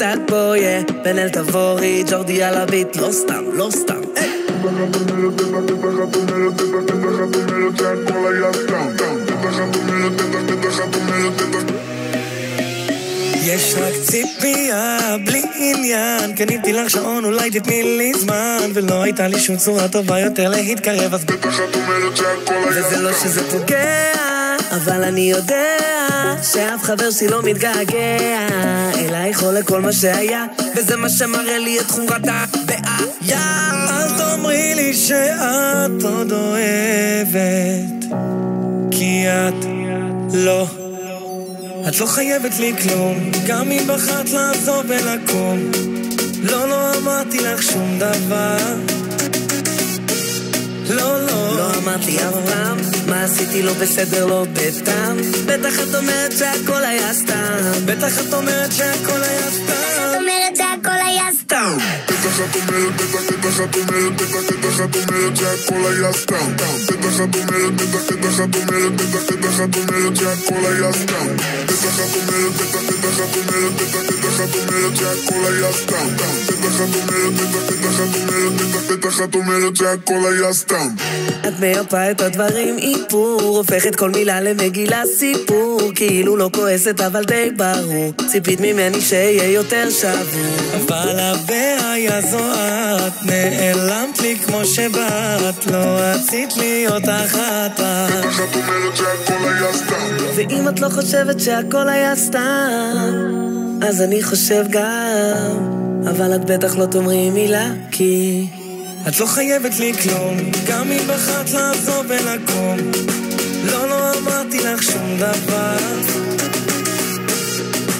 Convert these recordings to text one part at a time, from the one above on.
קצת בויה בנל תבורי ג'ורדי על הביט לא סתם, לא סתם יש רק ציפייה בלי עניין קניתי לך שעון אולי תתני לי זמן ולא הייתה לי שום צורה טובה יותר להתקרב אז בטח את אומרת שהכל היה וזה לא שזה פוגע אבל אני יודע שאף חבר שלי לא מתגעגע אלייך או לכל מה שהיה וזה מה שמראה לי את חומרת הבעיה אל תאמרי לי שאת עוד אוהבת כי את לא את לא חייבת לי כלום גם אם בחרת לעזוב ולקום לא, לא אמרתי לך שום דבר לא, לא לא אמרתי אף פעם מה עשיתי לא בסדר לא בטעם בטח את אומרת שהכל היה סתם בטח את אומרת שהכל היה סתם את אומרת שהכל היה סתם בטח את אומרת, בטח את אומרת, בטח את אומרת שהכל היה סתם בטח את אומרת, בטח את אומרת, בטח את אומרת שהכל היה סתם בטח את אומרת, בטח את אומרת, בטח את אומרת שהכל היה סתם בטח את אומרת, בטח את אומרת שהכל היה סתם את מייפה את הדברים איפור הופכת כל מילה למגילה סיפור כאילו לא כועסת אבל די ברור ציפית ממני שיהיה יותר שבור אבל הבעיה זו את נעלמת לי כמו שבאת לא רצית להיות אחת בטח את אומרת שהכל היה סתם ואם את לא חושבת שהכל היה סתם אז אני חושב גם אבל את בטח לא תאמרי מילה כי את לא חייבת לי כלום גם אם בחרת לעזוב ולקום לא, לא אמרתי לך שום דבר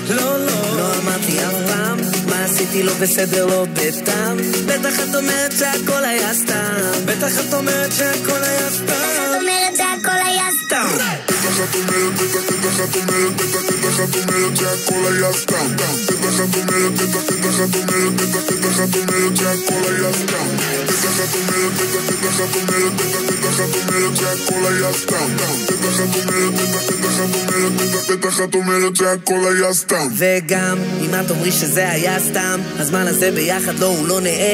לא, לא לא אמרתי אף פעם מה עשיתי לא בסדר לא בטעם בטח את אומרת שהכל היה סתם בטח את אומרת שהכל היה סתם את אומרת שהכל היה סתם בטח את אומרת, בטח את אומרת, בטח את אומרת שהכל היה סתם בטח את אומרת, בטח את אומרת, בטח את אומרת שהכל היה סתם בטח את אומרת, בטח את אומרת, בטח את אומרת שהכל היה סתם בטח את אומרת, בטח את אומרת, בטח את אומרת שהכל היה סתם וגם אם את אומרי שזה היה סתם הזמן הזה ביחד לא הוא לא נעל